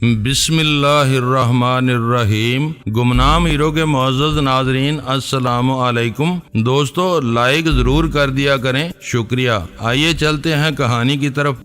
بسم اللہ الرحمن الرحیم۔ گمنام ہیرو کے معزز ناظرین السلام علیکم۔ دوستو لائک ضرور کر دیا کریں، شکریہ۔ آئیے چلتے ہیں کہانی کی طرف۔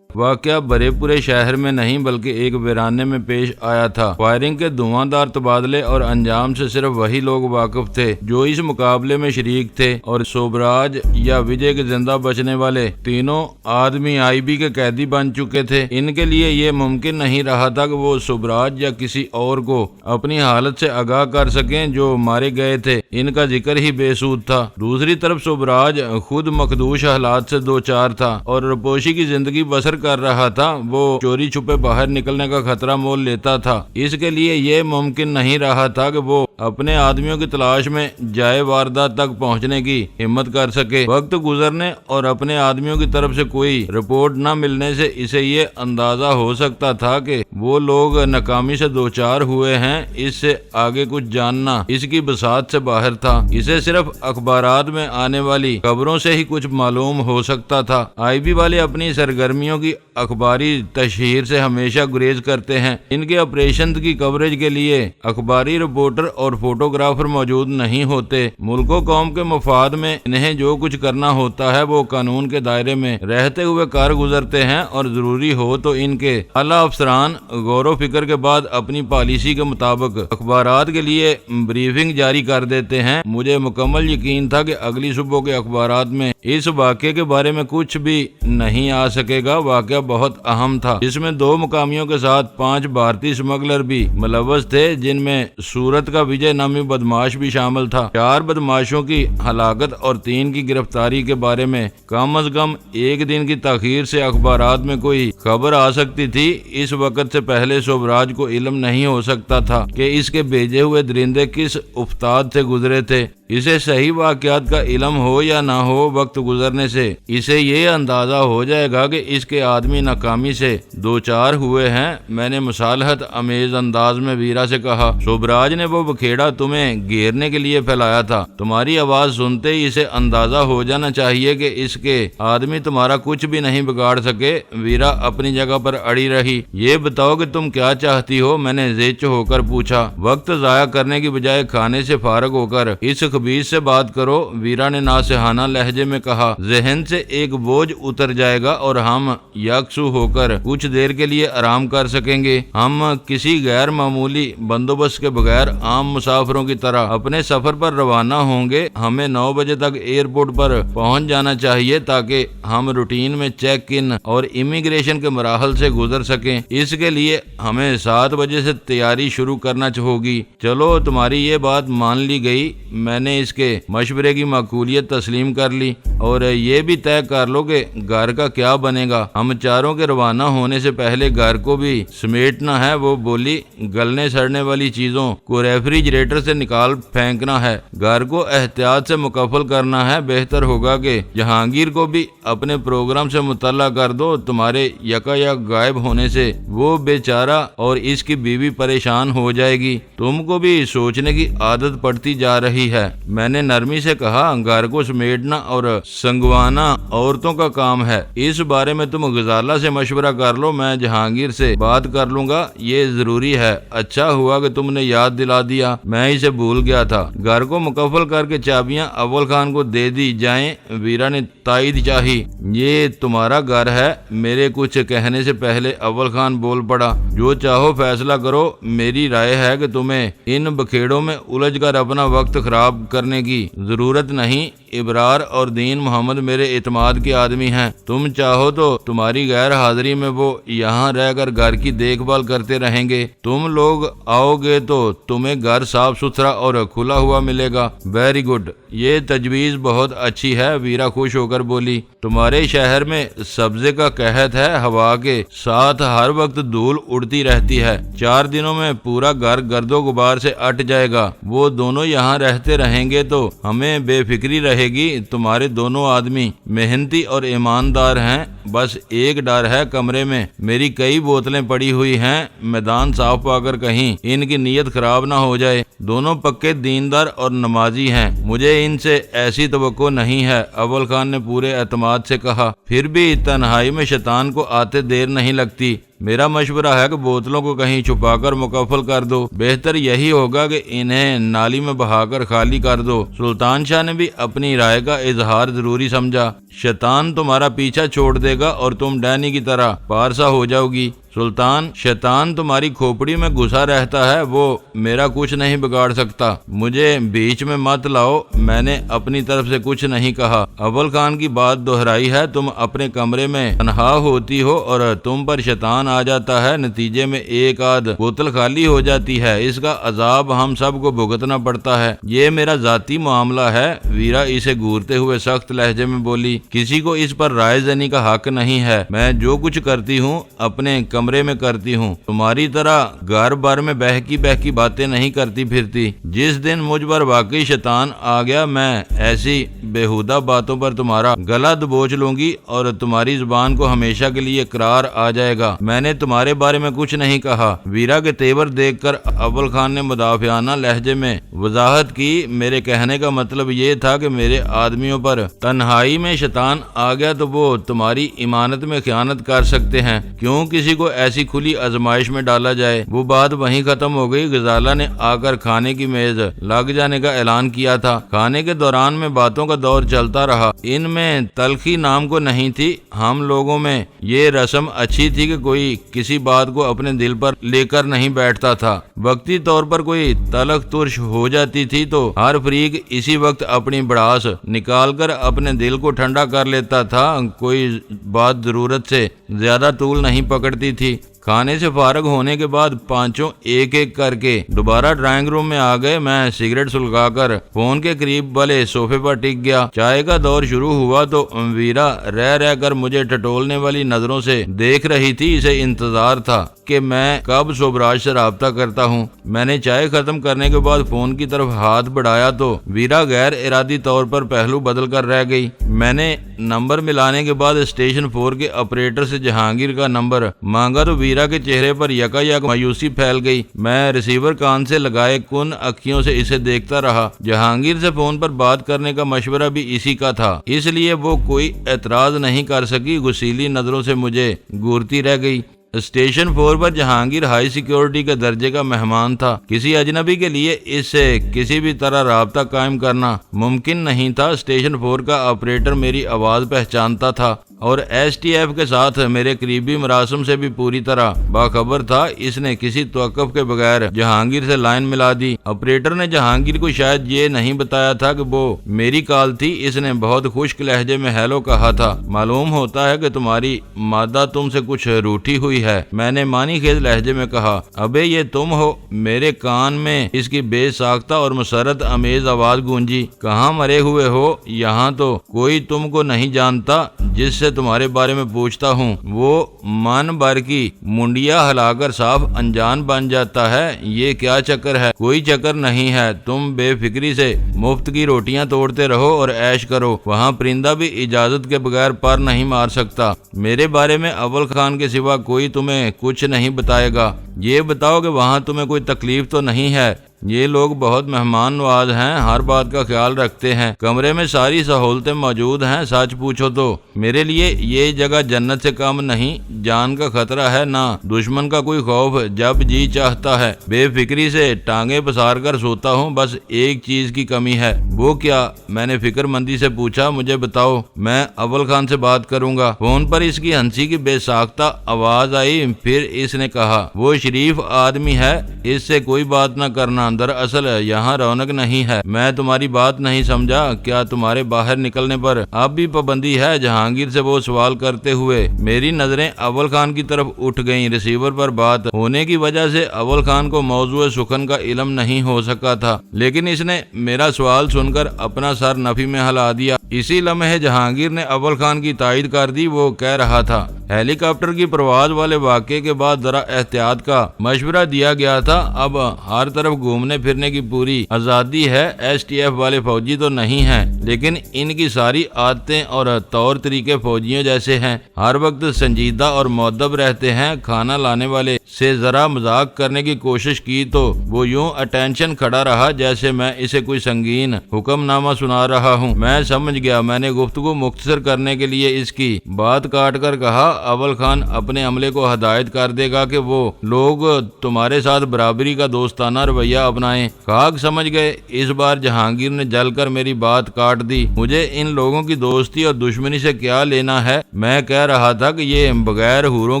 واقعہ برے پورے شہر میں نہیں بلکہ ایک ویرانے میں پیش آیا تھا۔ فائرنگ کے دھواں دار تبادلے اور انجام سے صرف وہی لوگ واقف تھے جو اس مقابلے میں شریک تھے، اور سوبراج یا وجے کے زندہ بچنے والے تینوں آدمی آئی بی کے قیدی بن چکے تھے۔ ان کے لیے یہ ممکن نہیں رہا تھا کہ وہ سوبراج یا کسی اور کو اپنی حالت سے آگاہ کر سکیں جو مارے گئے تھے۔ ان کا ذکر ہی بے سود تھا۔ دوسری طرف سوبراج خود مخدوش حالات سے دوچار تھا اور رپوشی کی زندگی بسر کر رہا تھا۔ وہ چوری چھپے باہر نکلنے کا خطرہ مول لیتا تھا۔ اس کے لیے یہ ممکن نہیں رہا تھا کہ وہ اپنے آدمیوں کی تلاش میں جائے واردات تک پہنچنے کی ہمت کر سکے۔ وقت گزرنے اور اپنے آدمیوں کی طرف سے کوئی رپورٹ نہ ملنے سے اسے یہ اندازہ ہو سکتا تھا کہ وہ لوگ ناکامی سے دوچار ہوئے ہیں۔ اس سے آگے کچھ جاننا اس کی بساط سے باہر تھا۔ اسے صرف اخبارات میں آنے والی خبروں سے ہی کچھ معلوم ہو سکتا تھا۔ آئی بی والے اپنی سرگرمیوں کی اخباری تشہیر سے ہمیشہ گریز کرتے ہیں۔ ان کے آپریشن کی کوریج کے لیے اخباری رپورٹر اور فوٹوگرافر موجود نہیں ہوتے۔ ملک و قوم کے مفاد میں انہیں جو کچھ کرنا ہوتا ہے وہ قانون کے دائرے میں رہتے ہوئے کار گزرتے ہیں، اور ضروری ہو تو ان کے اعلیٰ افسران غور و فکر کے بعد اپنی پالیسی کے مطابق اخبارات کے لیے بریفنگ جاری کر دیتے ہیں۔ مجھے مکمل یقین تھا کہ اگلی صبح کے اخبارات میں اس واقعے کے بارے میں کچھ بھی نہیں آ سکے گا۔ واقعہ بہت اہم تھا، جس میں 2 مقامیوں کے ساتھ 5 بھارتی اسمگلر بھی ملوث تھے، جن میں سورت کا وجے نامی بدماش بھی شامل تھا۔ 4 بدماشوں کی ہلاکت اور 3 کی گرفتاری کے بارے میں کم از کم 1 دن کی تاخیر سے اخبارات میں کوئی خبر آ سکتی تھی۔ اس وقت سے پہلے سوبراج کو علم نہیں ہو سکتا تھا کہ اس کے بھیجے ہوئے درندے کس افتاد سے گزرے تھے۔ اسے صحیح واقعات کا علم ہو یا نہ ہو، وقت گزرنے سے اسے یہ اندازہ ہو جائے گا کہ اس کے آدمی ناکامی سے دوچار ہوئے ہیں۔ میں نے مصالحت امیز انداز میں ویرا سے کہا، سوبراج نے وہ بکھیڑا تمہیں گھیرنے کے لیے پھیلایا تھا۔ تمہاری آواز سنتے ہی اسے اندازہ ہو جانا چاہیے کہ اس کے آدمی تمہارا کچھ بھی نہیں بگاڑ سکے۔ ویرا اپنی جگہ پر اڑی رہی۔ یہ بتاؤ کہ تم کیا چاہتی ہو؟ میں نے زیچ ہو کر پوچھا۔ وقت ضائع کرنے کی بجائے کھانے سے فارغ ہو کر اس خبیث سے بات کرو، ویرا نے ناصحانہ لہجے میں کہا۔ ذہن سے ایک بوجھ اتر جائے گا اور ہم یکسو ہو کر کچھ دیر کے لیے آرام کر سکیں گے۔ ہم کسی غیر معمولی بندوبست کے بغیر عام مسافروں کی طرح اپنے سفر پر روانہ ہوں گے۔ ہمیں 9 بجے تک ایئرپورٹ پر پہنچ جانا چاہیے تاکہ ہم روٹین میں چیک ان اور امیگریشن کے مراحل سے گزر سکیں۔ اس کے لیے ہمیں 7 بجے سے تیاری شروع کرنا ہوگی۔ چلو تمہاری یہ بات مان لی گئی۔ میں نے اس کے مشورے کی معقولیت تسلیم کر لی، اور یہ بھی طے کر لو کہ گھر کا کیا بنے گا۔ ہم چاروں کے روانہ ہونے سے پہلے گھر کو بھی سمیٹنا ہے۔ وہ بولی، گلنے سڑنے والی چیزوں کو ریفریجریٹر سے نکال پھینکنا ہے، گھر کو احتیاط سے مکفل کرنا ہے۔ بہتر ہوگا کہ جہانگیر کو بھی اپنے پروگرام سے مطلع کر دو۔ تمہارے یکایک غائب ہونے سے وہ بیچارہ اور اس کی بیوی پریشان ہو جائے گی۔ تم کو بھی سوچنے کی عادت پڑتی جا رہی ہے۔ میں نے نرمی سے کہا، گھر کو سمیٹنا اور سنگوانا عورتوں کا کام ہے۔ اس بارے میں تم غزالہ سے مشورہ کر لو، میں جہانگیر سے بات کر لوں گا۔ یہ ضروری ہے۔ اچھا ہوا کہ تم نے یاد دلا دیا، میں اسے بھول گیا تھا۔ گھر کو مکفل کر کے چابیاں اول خان کو دے دی جائیں، ویرا نے تائید چاہی۔ یہ تمہارا گھر ہے۔ میرے کچھ کہنے سے پہلے اول خان بول پڑا، جو چاہو فیصلہ کرو۔ میری رائے ہے کہ تمہیں ان بکھیڑوں میں الجھ کر اپنا وقت خراب کرنے کی ضرورت نہیں۔ ابرار اور دین محمد میرے اعتماد کے آدمی ہیں۔ تم چاہو تو تمہاری غیر حاضری میں وہ یہاں رہ کر گھر کی دیکھ بھال کرتے رہیں گے۔ تم لوگ آؤ گے تو تمہیں گھر صاف ستھرا اور کھلا ہوا ملے گا۔ ویری گڈ، یہ تجویز بہت اچھی ہے، ویرا خوش ہو کر بولی۔ تمہارے شہر میں سبزے کا قحط ہے، ہوا کے ساتھ ہر وقت دھول اڑتی رہتی ہے۔ 4 دنوں میں پورا گھر گرد و غبار سے اٹ جائے گا۔ وہ دونوں یہاں رہتے رہیں گے تو ہمیں بے فکری رہے گی۔ تمہارے دونوں آدمی محنتی اور ایماندار ہیں، بس ایک ڈر ہے، کمرے میں میری کئی بوتلیں پڑی ہوئی ہیں، میدان صاف پا کر کہیں ان کی نیت خراب نہ ہو جائے۔ دونوں پکے دیندار اور نمازی ہیں، مجھے ان سے ایسی توقع نہیں ہے، اول خان نے پورے اعتماد سے کہا۔ پھر بھی تنہائی میں شیطان کو آتے دیر نہیں لگتی۔ میرا مشورہ ہے کہ بوتلوں کو کہیں چھپا کر مکفل کر دو، بہتر یہی ہوگا کہ انہیں نالی میں بہا کر خالی کر دو۔ سلطان شاہ نے بھی اپنی رائے کا اظہار ضروری سمجھا۔ شیطان تمہارا پیچھا چھوڑ دے گا اور تم ڈینی کی طرح پارسا ہو جاؤ گی۔ سلطان، شیطان تمہاری کھوپڑی میں گھسا رہتا ہے، وہ میرا کچھ نہیں بگاڑ سکتا، مجھے بیچ میں مت لاؤ، میں نے اپنی طرف سے کچھ نہیں کہا۔ اول خان کی بات دہرائی ہے، تم اپنے کمرے میں تنہا ہوتی ہو اور تم پر شیطان آ جاتا ہے، نتیجے میں ایک آدھ بوتل خالی ہو جاتی ہے، اس کا عذاب ہم سب کو بھگتنا پڑتا ہے۔ یہ میرا ذاتی معاملہ ہے۔ ویرا اسے گورتے ہوئے سخت لہجے میں بولی، کسی کو اس پر رائے دینے کا حق نہیں ہے، میں جو کچھ کرتی ہوں اپنے کمرے میں کرتی ہوں، تمہاری طرح گھر بھر میں بہکی باتیں نہیں کرتی پھرتی۔ جس دن مجھ پر واقعی شیطان آ گیا، میں ایسی بےہودہ باتوں پر تمہارا گلا دبوچ لوں گی اور تمہاری زبان کو ہمیشہ کے لیے قرار آ جائے گا۔ میں نے تمہارے بارے میں کچھ نہیں کہا۔ ویرا کے تیور دیکھ کر اول خان نے مدافعانہ لہجے میں وضاحت کی، میرے کہنے کا مطلب یہ تھا کہ میرے آدمیوں پر تنہائی میں شیطان آ گیا تو وہ تمہاری امانت میں خیانت کر سکتے ہیں، کیوں کسی کو ایسی کھلی آزمائش میں ڈالا جائے۔ وہ بات وہیں ختم ہو گئی۔ غزالہ نے آ کر کھانے کی میز لگ جانے کا اعلان کیا تھا۔ کھانے کے دوران میں باتوں کا دور چلتا رہا، ان میں تلخی نام کو نہیں تھی۔ ہم لوگوں میں یہ رسم اچھی تھی کہ کوئی کسی بات کو اپنے دل پر لے کر نہیں بیٹھتا تھا۔ وقتی طور پر کوئی تلخ ترش ہو جاتی تھی تو ہر فریق اسی وقت اپنی بڑاس نکال کر اپنے دل کو ٹھنڈا کر لیتا تھا۔ کوئی بات ضرورت سے زیادہ طول نہیں پکڑتی تھی۔ کھانے سے فارغ ہونے کے بعد پانچوں ایک ایک کر کے دوبارہ ڈرائنگ روم میں آ گئے۔ میں سگریٹ سلگا کر فون کے قریب والے صوفے پر ٹک گیا۔ چائے کا دور شروع ہوا تو ویرا رہ کر مجھے ٹٹولنے والی نظروں سے دیکھ رہی تھی۔ اسے انتظار تھا کہ میں کب سوبراج سے رابطہ کرتا ہوں۔ میں نے چائے ختم کرنے کے بعد فون کی طرف ہاتھ بڑھایا تو ویرا غیر ارادی طور پر پہلو بدل کر رہ گئی۔ میں نے نمبر ملانے کے بعد اسٹیشن 4 کے آپریٹر سے جہانگیر کا نمبر مانگا تو ویرا کے چہرے پر یکایک مایوسی پھیل گئی۔ میں ریسیور کان سے لگائے کن اکھیوں سے اسے دیکھتا رہا۔ جہانگیر سے فون پر بات کرنے کا مشورہ بھی اسی کا تھا، اس لیے وہ کوئی اعتراض نہیں کر سکی۔ غصیلی نظروں سے مجھے گورتی رہ گئی۔ اسٹیشن 4 پر جہانگیر ہائی سیکیورٹی کے درجے کا مہمان تھا۔ کسی اجنبی کے لیے اس سے کسی بھی طرح رابطہ قائم کرنا ممکن نہیں تھا۔ اسٹیشن 4 کا آپریٹر میری آواز پہچانتا تھا اور ایس ٹی ایف کے ساتھ میرے قریبی مراسم سے بھی پوری طرح باخبر تھا۔ اس نے کسی توقف کے بغیر جہانگیر سے لائن ملا دی۔ آپریٹر نے جہانگیر کو شاید یہ نہیں بتایا تھا کہ وہ میری کال تھی۔ اس نے بہت خشک لہجے میں ہیلو کہا تھا۔ معلوم ہوتا ہے کہ تمہاری مادہ تم سے کچھ روٹھی ہوئی ہے، میں نے معنی خیز لہجے میں کہا۔ ابے یہ تم ہو؟ میرے کان میں اس کی بے ساختہ اور مسرت امیز آواز گونجی۔ کہاں مرے ہوئے ہو؟ یہاں تو کوئی تم کو نہیں جانتا جس سے تمہارے بارے میں پوچھتا ہوں۔ وہ من بھر کی منڈیا ہلا کر صاف انجان بن جاتا ہے۔ یہ کیا چکر ہے؟ کوئی چکر نہیں ہے، تم بے فکری سے مفت کی روٹیاں توڑتے رہو اور عیش کرو، وہاں پرندہ بھی اجازت کے بغیر پر نہیں مار سکتا۔ میرے بارے میں اول خان کے سوا کوئی تمہیں کچھ نہیں بتائے گا۔ یہ بتاؤ کہ وہاں تمہیں کوئی تکلیف تو نہیں ہے؟ یہ لوگ بہت مہمان نواز ہیں، ہر بات کا خیال رکھتے ہیں، کمرے میں ساری سہولتیں موجود ہیں۔ سچ پوچھو تو میرے لیے یہ جگہ جنت سے کم نہیں۔ جان کا خطرہ ہے، نہ دشمن کا کوئی خوف، جب جی چاہتا ہے بے فکری سے ٹانگیں پسار کر سوتا ہوں۔ بس ایک چیز کی کمی ہے۔ وہ کیا؟ میں نے فکر مندی سے پوچھا۔ مجھے بتاؤ، میں اول خان سے بات کروں گا۔ فون پر اس کی ہنسی کی بے ساختہ آواز آئی۔ پھر اس نے کہا، وہ شریف آدمی ہے، اس سے کوئی بات نہ کرنا، دراصل یہاں رونق نہیں ہے۔ میں تمہاری بات نہیں سمجھا، کیا تمہارے باہر نکلنے پر اب بھی پابندی ہے؟ جہانگیر سے وہ سوال کرتے ہوئے میری نظریں اول خان کی طرف اٹھ گئیں۔ ریسیور پر بات ہونے کی وجہ سے اول خان کو موضوع سخن کا علم نہیں ہو سکا تھا، لیکن اس نے میرا سوال سن کر اپنا سر نفی میں ہلا دیا۔ اسی لمحے جہانگیر نے اول خان کی تائید کر دی۔ وہ کہہ رہا تھا، ہیلی کاپٹر کی پرواز والے واقعے کے بعد ذرا احتیاط کا مشورہ دیا گیا تھا۔ اب ہر طرف گھومنے پھرنے کی پوری آزادی ہے۔ ایس ٹی ایف والے فوجی تو نہیں ہیں، لیکن ان کی ساری عادتیں اور طور طریقے فوجیوں جیسے ہیں، ہر وقت سنجیدہ اور مؤدب رہتے ہیں۔ کھانا لانے والے سے ذرا مذاق کرنے کی کوشش کی تو وہ یوں اٹینشن کھڑا رہا جیسے میں اسے کوئی سنگین حکم نامہ سنا رہا ہوں۔ میں سمجھ گیا۔ میں نے گفتگو مختصر کرنے کے لیے اس کی بات کاٹ کر کہا، اول خان اپنے عملے کو ہدایت کر دے گا کہ وہ لوگ تمہارے ساتھ برابری کا دوستانہ رویہ اپنائیں۔ خاک سمجھ گئے۔ اس بار جہانگیر نے جل کر میری بات کاٹ دی۔ مجھے ان لوگوں کی دوستی اور دشمنی سے کیا لینا ہے؟ میں کہہ رہا تھا کہ یہ بغیر حوروں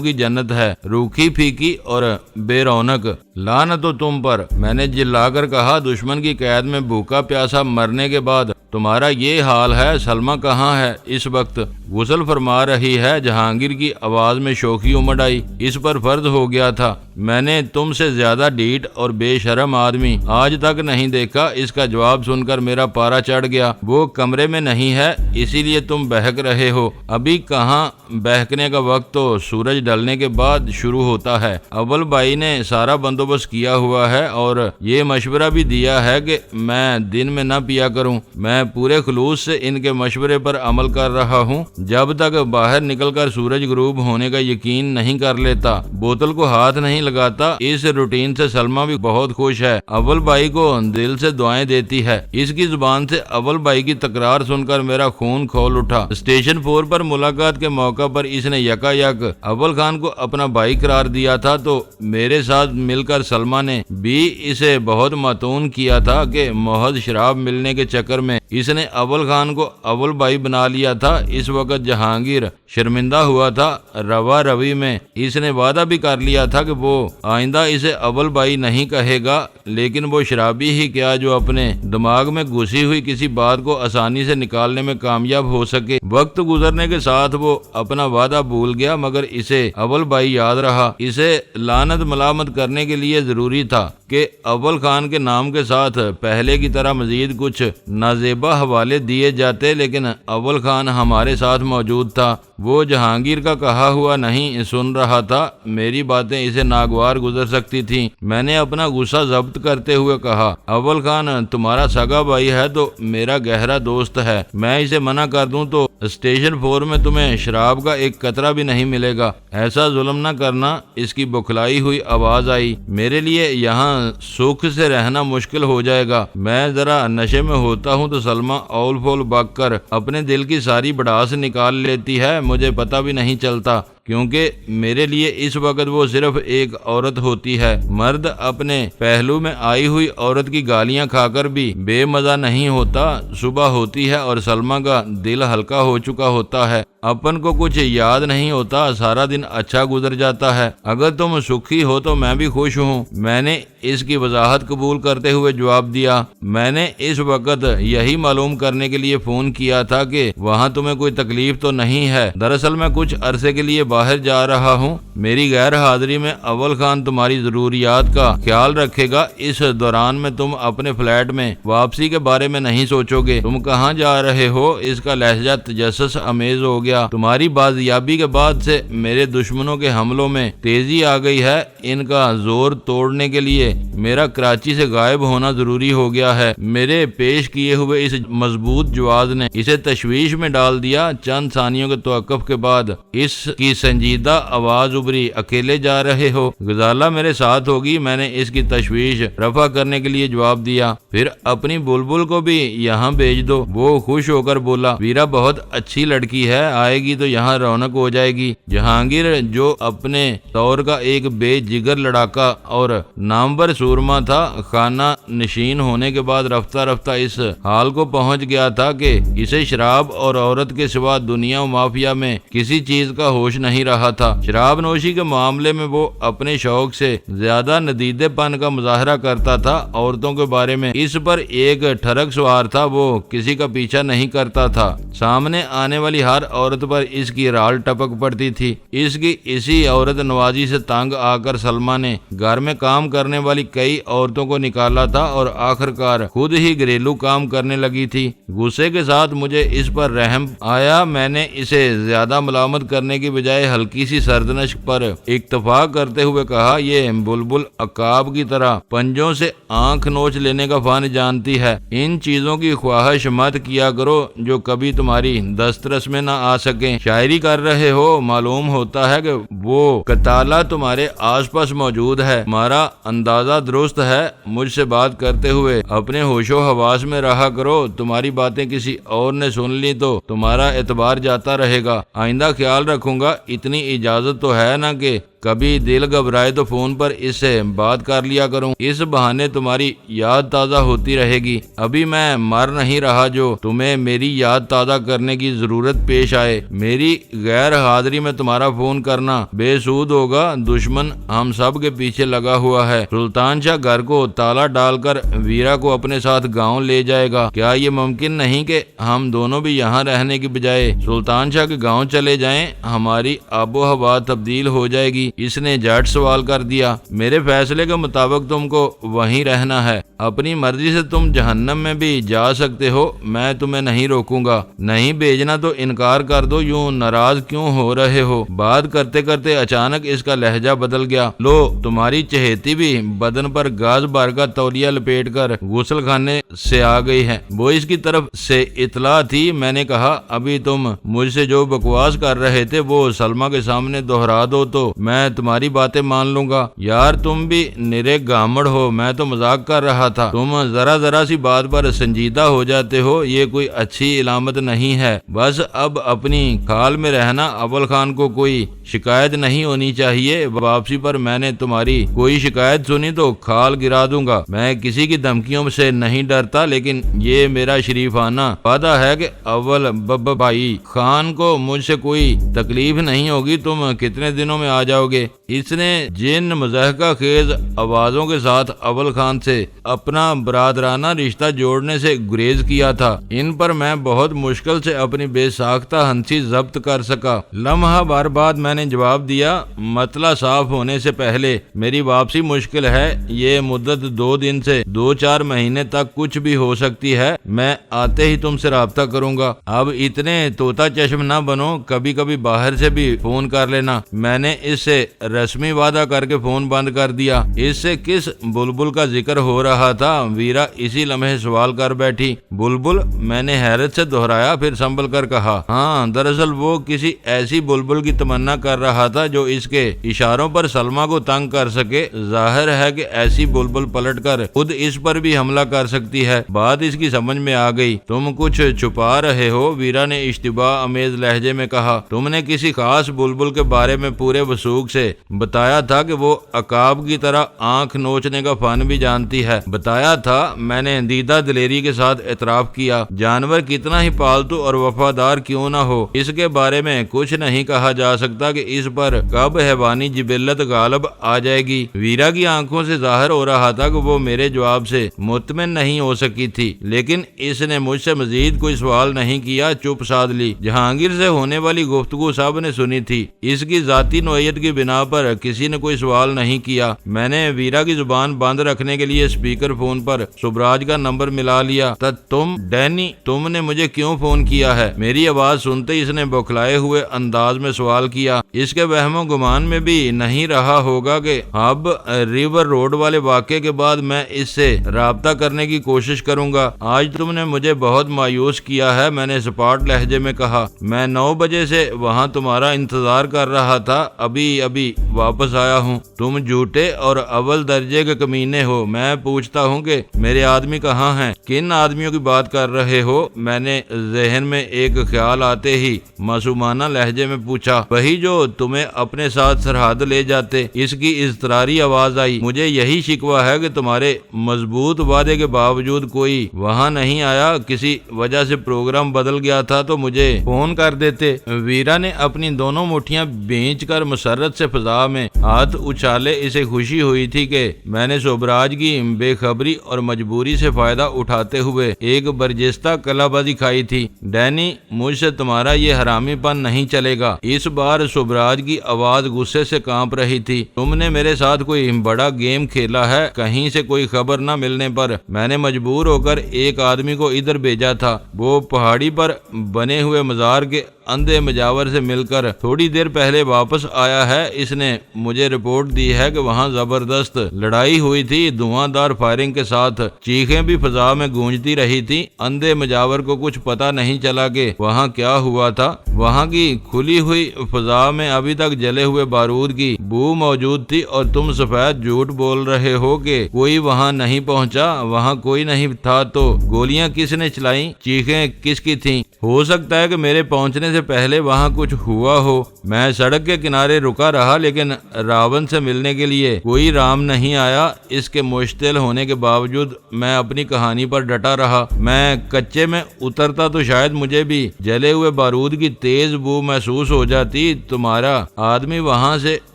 کی جنت ہے، روکھی پھیکی اور بے رونق۔ لعنت ہو تم پر، میں نے جلا کر کہا۔ دشمن کی قید میں بھوکا پیاسا مرنے کے بعد تمہارا یہ حال ہے۔ سلمہ کہاں ہے اس وقت؟ غسل فرما رہی ہے۔ جہانگیر کی آواز میں شوخی امڑ آئی۔ اس پر فرض ہو گیا تھا، میں نے تم سے زیادہ ڈھیٹ اور بے شرم آدمی آج تک نہیں دیکھا۔ اس کا جواب سن کر میرا پارا چڑھ گیا۔ وہ کمرے میں نہیں ہے، اسی لیے تم بہک رہے ہو۔ ابھی کہاں بہکنے کا وقت تو سورج ڈلنے کے بعد شروع ہوتا ہے۔ اول بھائی نے سارا بندوبست کیا ہوا ہے اور یہ مشورہ بھی دیا ہے کہ میں دن میں نہ پیا کروں۔ میں پورے خلوص سے ان کے مشورے پر عمل کر رہا ہوں۔ جب تک باہر نکل کر سورج غروب ہونے کا یقین نہیں کر لیتا، بوتل کو ہاتھ نہیں لگاتا۔ اس روٹین سے سلمہ بھی بہت خوش ہے، اول بھائی کو دل سے دعائیں دیتی ہے۔ اس کی زبان سے اول بھائی کی تکرار سن کر میرا خون کھول اٹھا۔ اسٹیشن 4 پر ملاقات کے موقع پر اس نے یکا یک اول خان کو اپنا بھائی قرار دیا تھا، تو میرے ساتھ مل کر سلمہ نے بھی اسے بہت متون کیا تھا کہ محض شراب ملنے کے چکر میں اس نے اول خان کو اول بھائی بنا لیا تھا۔ اس وقت جہانگیر شرمندہ ہوا تھا۔ روا روی میں اس نے وعدہ بھی کر لیا تھا کہ وہ آئندہ اسے اول بھائی نہیں کہے گا، لیکن وہ شرابی ہی کیا جو اپنے دماغ میں گھسی ہوئی کسی بات کو آسانی سے نکالنے میں کامیاب ہو سکے۔ وقت گزرنے کے ساتھ وہ اپنا وعدہ بھول گیا، مگر اسے اول بھائی یاد رہا۔ اسے لعنت ملامت کرنے کے لیے ضروری تھا کہ اول خان کے نام کے ساتھ پہلے کی طرح مزید کچھ نازیبا حوالے دیے جاتے، لیکن اول خان ہمارے ساتھ موجود تھا۔ وہ جہانگیر کا کہا ہوا نہیں سن رہا تھا۔ میری باتیں اسے ناگوار گزر سکتی تھیں۔ میں نے اپنا غصہ ضبط کرتے ہوئے کہا، اول خان تمہارا سگا بھائی ہے تو میرا گہرا دوست ہے۔ میں اسے منع کر دوں تو اسٹیشن 4 میں تمہیں شراب کا ایک قطرہ بھی نہیں ملے گا۔ ایسا ظلم نہ کرنا۔ اس کی بکھلائی ہوئی آواز آئی، میرے لیے یہاں سکھ سے رہنا مشکل ہو جائے گا۔ میں ذرا نشے میں ہوتا ہوں تو سلمہ اول پھول بک کر اپنے دل کی ساری بڑاس نکال لیتی ہے۔ مجھے پتہ بھی نہیں چلتا، کیونکہ میرے لیے اس وقت وہ صرف ایک عورت ہوتی ہے۔ مرد اپنے پہلو میں آئی ہوئی عورت کی گالیاں کھا کر بھی بے مزہ نہیں ہوتا۔ صبح ہوتی ہے اور سلمہ کا دل ہلکا ہو چکا ہوتا ہے۔ اپن کو کچھ یاد نہیں ہوتا، سارا دن اچھا گزر جاتا ہے۔ اگر تم سکھی ہو تو میں بھی خوش ہوں، میں نے اس کی وضاحت قبول کرتے ہوئے جواب دیا۔ میں نے اس وقت یہی معلوم کرنے کے لیے فون کیا تھا کہ وہاں تمہیں کوئی تکلیف تو نہیں ہے۔ دراصل میں کچھ عرصے کے لیے باہر جا رہا ہوں۔ میری غیر حاضری میں اول خان تمہاری ضروریات کا خیال رکھے گا۔ اس دوران میں تم اپنے فلیٹ میں واپسی کے بارے میں نہیں سوچو گے۔ تم کہاں جا رہے ہو؟ اس کا لہجہ تجسس امیز ہو گیا۔ تمہاری بازیابی کے بعد سے میرے دشمنوں کے حملوں میں تیزی آ گئی ہے۔ ان کا زور توڑنے کے لیے میرا کراچی سے غائب ہونا ضروری ہو گیا ہے۔ میرے پیش کیے ہوئے اس مضبوط جواز نے اسے تشویش میں ڈال دیا۔ چند ثانیوں کے توقف کے بعد اس کی سنجیدہ آواز ابھری، اکیلے جا رہے ہو؟ غزالہ میرے ساتھ ہوگی۔ میں نے اس کی تشویش رفع کرنے کے لیے جواب دیا۔ پھر اپنی بلبل کو بھی یہاں بھیج دو۔ وہ خوش ہو کر بولا، ویرا بہت اچھی لڑکی ہے، آئے گی تو یہاں رونق ہو جائے گی۔ جہانگیر جو اپنے طور کا ایک بے جگر لڑاکا اور نامور سورما تھا، خانہ نشین ہونے کے بعد رفتہ رفتہ اس حال کو پہنچ گیا تھا کہ اسے شراب اور عورت کے سوا دنیا و مافیا میں کسی چیز کا ہوش نہیں رہا تھا۔ شراب نوشی کے معاملے میں وہ اپنے شوق سے زیادہ ندیدے پن کا مظاہرہ کرتا تھا۔ عورتوں کے بارے میں اس پر ایک ٹھڑک سوار تھا، وہ کسی کا پیچھا نہیں کرتا تھا۔ سامنے آنے والی ہر عورت عورت پر اس کی رال ٹپک پڑتی تھی۔ اس کی اسی عورت نوازی سے تنگ آ کر سلمہ نے گھر میں کام کرنے والی کئی عورتوں کو نکالا تھا اور آخرکار خود ہی گھریلو کام کرنے لگی تھی۔ غصے کے ساتھ مجھے اس پر رحم آیا۔ میں نے اسے زیادہ ملامت کرنے کی بجائے ہلکی سی سردنش پر اکتفا کرتے ہوئے کہا، یہ بلبل عقاب کی طرح پنجوں سے آنکھ نوچ لینے کا فن جانتی ہے۔ ان چیزوں کی خواہش مت کیا کرو جو کبھی تمہاری دسترس میں نہ آ سکیں۔ شاعری کر رہے ہو، معلوم ہوتا ہے کہ وہ کتالہ تمہارے آس پاس موجود ہے۔ ہمارا اندازہ درست ہے۔ مجھ سے بات کرتے ہوئے اپنے ہوش و حواس میں رہا کرو۔ تمہاری باتیں کسی اور نے سن لی تو تمہارا اعتبار جاتا رہے گا۔ آئندہ خیال رکھوں گا۔ اتنی اجازت تو ہے نا کہ کبھی دل گھبرائے تو فون پر اس سے بات کر لیا کروں۔ اس بہانے تمہاری یاد تازہ ہوتی رہے گی۔ ابھی میں مر نہیں رہا جو تمہیں میری یاد تازہ کرنے کی ضرورت پیش آئے۔ میری غیر حاضری میں تمہارا فون کرنا بے سود ہوگا۔ دشمن ہم سب کے پیچھے لگا ہوا ہے۔ سلطان شاہ گھر کو تالا ڈال کر ویرا کو اپنے ساتھ گاؤں لے جائے گا۔ کیا یہ ممکن نہیں کہ ہم دونوں بھی یہاں رہنے کی بجائے سلطان شاہ کے گاؤں چلے جائیں؟ ہماری آب و ہوا تبدیل ہو جائے گی۔ اس نے جھٹ سوال کر دیا۔ میرے فیصلے کے مطابق تم کو وہیں رہنا ہے۔ اپنی مرضی سے تم جہنم میں بھی جا سکتے ہو، میں تمہیں نہیں روکوں گا۔ نہیں بھیجنا تو انکار کر دو، یوں ناراض کیوں ہو رہے ہو؟ بات کرتے کرتے اچانک اس کا لہجہ بدل گیا۔ لو تمہاری چہیتی بھی بدن پر گاز بھر کا تولیہ لپیٹ کر غسل خانے سے آ گئی ہے۔ وہ اس کی طرف سے اطلاع تھی۔ میں نے کہا، ابھی تم مجھ سے جو بکواس کر رہے تھے وہ سلمہ کے سامنے دہرا دو تو میں تمہاری باتیں مان لوں گا۔ یار تم بھی نرے گامڑ ہو، میں تو مذاق کر رہا تھا۔ تم ذرا سی بات پر سنجیدہ ہو جاتے ہو، یہ کوئی اچھی علامت نہیں ہے۔ بس اب اپنی کھال میں رہنا۔ اول خان کو کوئی شکایت نہیں ہونی چاہیے۔ واپسی پر میں نے تمہاری کوئی شکایت سنی تو کھال گرا دوں گا۔ میں کسی کی دھمکیوں سے نہیں ڈرتا، لیکن یہ میرا شریفانہ وعدہ ہے کہ اول بھائی خان کو مجھ سے کوئی تکلیف نہیں ہوگی۔ تم کتنے دنوں میں آ جاؤ گے؟ اس نے جن مضحکہ خیز آوازوں کے ساتھ اول خان سے اپنا برادرانہ رشتہ جوڑنے سے گریز کیا تھا، ان پر میں بہت مشکل سے اپنی بے ساختہ ہنسی ضبط کر سکا۔ لمحہ بار بعد میں نے جواب دیا، مسئلہ صاف ہونے سے پہلے میری واپسی مشکل ہے۔ یہ مدت 2 دن سے 2-4 مہینے تک کچھ بھی ہو سکتی ہے۔ میں آتے ہی تم سے رابطہ کروں گا۔ اب اتنے طوطا چشم نہ بنو، کبھی کبھی باہر سے بھی فون کر لینا۔ میں نے اس سے رسمی وعدہ کر کے فون بند کر دیا۔ اس سے کس بلبل کا ذکر ہو رہا تھا؟ ویرا اسی لمحے سوال کر بیٹھی۔ بلبل؟ میں نے حیرت سے دہرایا، پھر سنبھل کر کہا، ہاں دراصل وہ کسی ایسی بلبل کی تمنا کر رہا تھا جو اس کے اشاروں پر سلمہ کو تنگ کر سکے۔ ظاہر ہے کہ ایسی بلبل پلٹ کر خود اس پر بھی حملہ کر سکتی ہے۔ بات اس کی سمجھ میں آ گئی۔ تم کچھ چھپا رہے ہو، ویرا نے اشتباہ امیز لہجے میں کہا۔ تم نے کسی خاص بلبل کے بارے میں پورے وثوق سے بتایا تھا کہ وہ عقاب کی طرح آنکھ نوچنے کا فن بھی جانتی ہے۔ بتایا تھا، میں نے دیدہ دلیری کے ساتھ اعتراف کیا۔ جانور کتنا ہی پالتو اور وفادار کیوں نہ ہو، اس کے بارے میں کچھ نہیں کہا جا سکتا کہ اس پر کب حیوانی جبلت غالب آ جائے گی۔ ویرا کی آنکھوں سے ظاہر ہو رہا تھا کہ وہ میرے جواب سے مطمئن نہیں ہو سکی تھی، لیکن اس نے مجھ سے مزید کوئی سوال نہیں کیا، چپ سادھ لی۔ جہانگیر سے ہونے والی گفتگو سب نے سنی تھی۔ اس کی ذاتی نوعیت کی بنا پر کسی نے کوئی سوال نہیں کیا۔ میں نے ویرا کی زبان بند رکھنے کے لیے اسپیکر فون پر سبراج کا نمبر ملا لیا۔ تم ڈینی، تم نے مجھے کیوں فون کیا ہے؟ میری آواز سنتے ہی اس نے بوکھلائے ہوئے انداز میں سوال کیا۔ اس کے وہم و گمان میں بھی نہیں رہا ہوگا کہ اب ریور روڈ والے واقعے کے بعد میں اس سے رابطہ کرنے کی کوشش کروں گا۔ آج تم نے مجھے بہت مایوس کیا ہے، میں نے سپاٹ لہجے میں کہا۔ میں 9 بجے سے وہاں تمہارا انتظار کر رہا تھا، ابھی واپس آیا ہوں۔ تم جھوٹے اور اول درجے کے کمینے ہو۔ میں پوچھتا ہوں کہ میرے آدمی کہاں ہیں؟ کن آدمیوں کی بات کر رہے ہو؟ میں نے ذہن میں ایک خیال آتے ہی معصومانہ لہجے میں پوچھا۔ وہی جو تمہیں اپنے ساتھ سرحد لے جاتے۔ اس کی اضطراری آواز آئی۔ مجھے یہی شکوہ ہے کہ تمہارے مضبوط وعدے کے باوجود کوئی وہاں نہیں آیا۔ کسی وجہ سے پروگرام بدل گیا تھا تو مجھے فون کر دیتے۔ ویرا نے اپنی دونوں مٹھیاں بھینچ کر مسرت حسرت سے فضا میں ہاتھ اچھالے اسے خوشی ہوئی تھی کہ میں نے سوبراج کی بے خبری اور مجبوری سے فائدہ اٹھاتے ہوئے ایک برجستہ کلا بازی کھائی تھی۔ ڈینی، مجھ سے تمہارا یہ حرامی پن نہیں چلے گا۔ اس بار سوبراج کی آواز غصے سے کانپ رہی تھی۔ تم نے میرے ساتھ کوئی بڑا گیم کھیلا ہے۔ کہیں سے کوئی خبر نہ ملنے پر میں نے مجبور ہو کر ایک آدمی کو ادھر بھیجا تھا۔ وہ پہاڑی پر بنے ہوئے مزار کے اندھے مجاور سے مل کر تھوڑی دیر پہلے واپس آیا ہے۔ اس نے مجھے رپورٹ دی ہے کہ وہاں زبردست لڑائی ہوئی تھی، دھواں دار فائرنگ کے ساتھ چیخیں بھی فضا میں گونجتی رہی تھی۔ اندھے مجاور کو کچھ پتا نہیں چلا کہ وہاں کیا ہوا تھا۔ وہاں کی کھلی ہوئی فضا میں ابھی تک جلے ہوئے بارود کی بو موجود تھی، اور تم سفید جھوٹ بول رہے ہو کہ کوئی وہاں نہیں پہنچا۔ وہاں کوئی نہیں تھا تو گولیاں کس نے چلائیں؟ چیخیں کس کی تھیں؟ ہو سکتا ہے کہ میرے پہنچنے سے پہلے وہاں کچھ ہوا ہو۔ میں سڑک کے کنارے رکا رہا، لیکن راون سے ملنے کے لیے کوئی رام نہیں آیا۔ اس کے مشتعل ہونے کے باوجود میں اپنی کہانی پر ڈٹا رہا۔ میں کچے میں اترتا تو شاید مجھے بھی جلے ہوئے بارود کی تیز بو محسوس ہو جاتی۔ تمہارا آدمی وہاں سے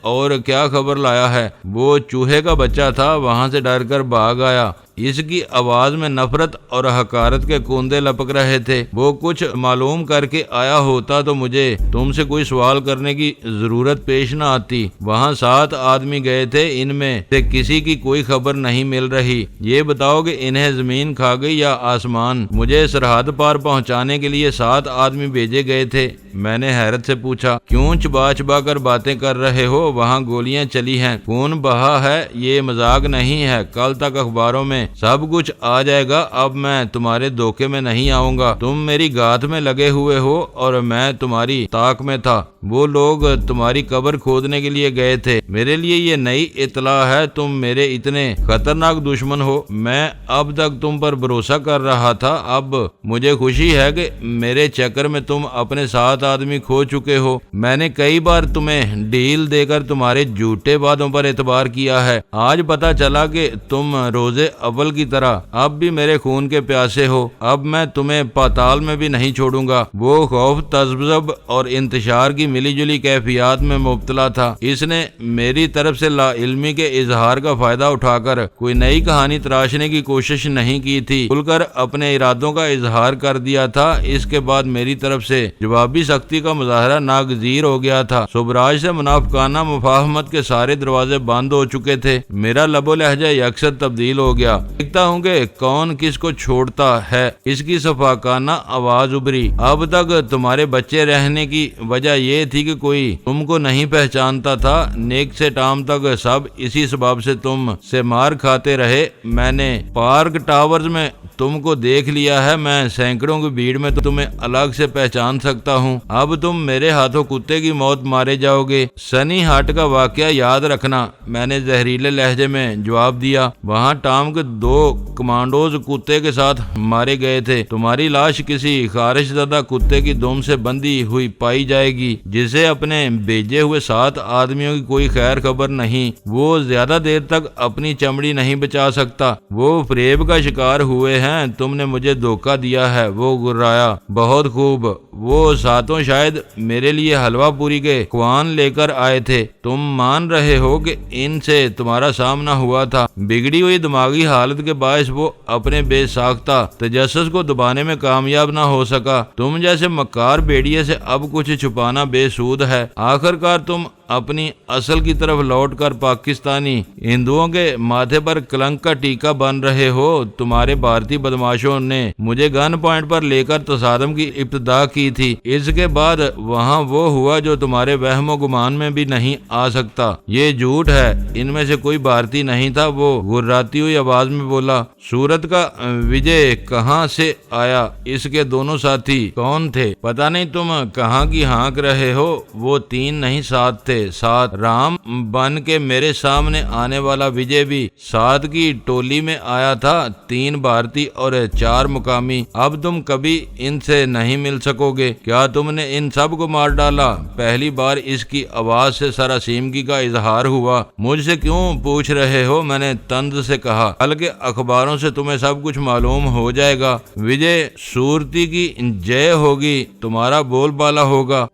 اور کیا خبر لایا ہے؟ وہ چوہے کا بچہ تھا، وہاں سے ڈر کر بھاگ آیا۔ اس کی آواز میں نفرت اور حقارت کے کوندے لپک رہے تھے۔ وہ کچھ معلوم کر کے آیا ہوتا تو مجھے تم سے کوئی سوال کرنے کی ضرورت پیش نہ آتی۔ وہاں 7 آدمی گئے تھے، ان میں سے کسی کی کوئی خبر نہیں مل رہی۔ یہ بتاؤ کہ انہیں زمین کھا گئی یا آسمان؟ مجھے سرحد پار پہنچانے کے لیے 7 آدمی بھیجے گئے تھے۔ میں نے حیرت سے پوچھا، کیوں چبا چبا کر باتیں کر رہے ہو؟ وہاں گولیاں چلی ہیں، خون بہا ہے، یہ مذاق نہیں ہے۔ کل تک اخباروں میں سب کچھ آ جائے گا۔ اب میں تمہارے دھوکے میں نہیں آؤں گا۔ تم میری گات میں لگے ہوئے ہو اور میں تمہاری طاق میں تھا۔ وہ لوگ تمہاری قبر کھودنے کے لیے گئے تھے۔ میرے لیے یہ نئی اطلاع ہے۔ تم میرے اتنے خطرناک دشمن ہو۔ میں اب تک تم پر بھروسہ کر رہا تھا۔ اب مجھے خوشی ہے کہ میرے چکر میں تم اپنے 7 آدمی کھو چکے ہو۔ میں نے کئی بار تمہیں ڈیل دے کر تمہارے جھوٹے وعدوں پر اعتبار کیا ہے۔ آج پتا چلا کہ تم روزے اول کی طرح اب بھی میرے خون کے پیاسے ہو۔ اب میں تمہیں پاتال میں بھی نہیں چھوڑوں گا۔ وہ خوف، تذبذب اور انتشار کی ملی جلی کیفیات میں مبتلا تھا۔ اس نے میری طرف سے لا علمی کے اظہار کا فائدہ اٹھا کر کوئی نئی کہانی تراشنے کی کوشش نہیں کی تھی، کھل کر اپنے ارادوں کا اظہار کر دیا تھا۔ اس کے بعد میری طرف سے جوابی سختی کا مظاہرہ ناگزیر ہو گیا تھا۔ سوبراج سے منافقانہ مفاہمت کے سارے دروازے بند ہو چکے تھے۔ میرا لب و لہجہ یکسر تبدیل ہو گیا۔ دیکھتا ہوں کہ کون کس کو چھوڑتا ہے۔ اس کی شفاقانہ آواز ابھری، اب تک تمہارے بچے رہنے کی وجہ یہ تھی کہ کوئی تم کو نہیں پہچانتا تھا۔ نیک سے ٹام تک سب اسی سبب سے تم سے مار کھاتے رہے۔ میں نے پارک ٹاورز میں تم کو دیکھ لیا ہے۔ میں سینکڑوں کی بھیڑ میں تمہیں الگ سے پہچان سکتا ہوں۔ اب تم میرے ہاتھوں کتے کی موت مارے جاؤ گے۔ سنی ہاٹ کا واقعہ یاد رکھنا، میں نے زہریلے لہجے میں جواب دیا۔ وہاں ٹام کے 2 کمانڈوز کتے کے ساتھ مارے گئے تھے۔ تمہاری لاش کسی خارش زدہ کتے کی دم سے بندھی ہوئی پائی جائے گی، جسے اپنے بھیجے ہوئے 7 آدمیوں کی کوئی خیر خبر نہیں۔ وہ زیادہ دیر تک اپنی چمڑی نہیں بچا سکتا۔ وہ فریب کا شکار ہوئے ہیں۔ تم نے مجھے دھوکہ دیا ہے۔ وہ گرایا، بہت خوب۔ وہ 7 شاید میرے لیے حلوہ پوری کے خوان لے کر آئے تھے۔ تم مان رہے ہو کہ ان سے تمہارا سامنا ہوا تھا۔ بگڑی ہوئی دماغی حالت کے باعث وہ اپنے بے ساختہ تجسس کو دبانے میں کامیاب نہ ہو سکا۔ تم جیسے مکار بھیڑیے سے اب کچھ چھپانا بے سود ہے۔ آخر کار تم اپنی اصل کی طرف لوٹ کر پاکستانی ہندوؤں کے ماتھے پر کلنک کا ٹیکا بن رہے ہو۔ تمہارے بھارتی بدماشوں نے مجھے گن پوائنٹ پر لے کر تصادم کی ابتدا کی تھی۔ اس کے بعد وہاں وہ ہوا جو تمہارے وہم و گمان میں بھی نہیں آ سکتا۔ یہ جھوٹ ہے، ان میں سے کوئی بھارتی نہیں تھا۔ وہ گراتی ہوئی آواز میں بولا۔ سورت کا وجے کہاں سے آیا؟ اس کے دونوں ساتھی کون تھے؟ پتہ نہیں تم کہاں کی ہانک رہے ہو۔ وہ 3 نہیں 7 تھے۔ 7 رام بن کے میرے سامنے آنے والا وجے بھی 7 کی ٹولی میں آیا تھا، 3 بھارتی اور 4 مقامی۔ اب تم کبھی ان سے نہیں مل سکو گے۔ کیا تم نے ان سب کو مار ڈالا؟ پہلی بار اس کی آواز سے سراسیمگی کا اظہار ہوا۔ مجھ سے کیوں پوچھ رہے ہو؟ میں نے طنز سے کہا۔ بلکہ اخباروں سے تمہیں سب کچھ معلوم ہو جائے گا۔ وجے صورتی کی جے ہوگی، تمہارا بول بالا ہوگا۔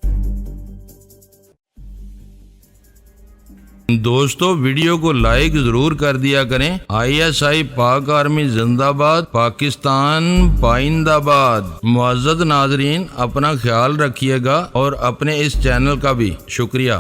دوستو ویڈیو کو لائک ضرور کر دیا کریں۔ ISI پاک آرمی زندہ باد، پاکستان پائندہ باد۔ معزز ناظرین، اپنا خیال رکھیے گا اور اپنے اس چینل کا بھی شکریہ۔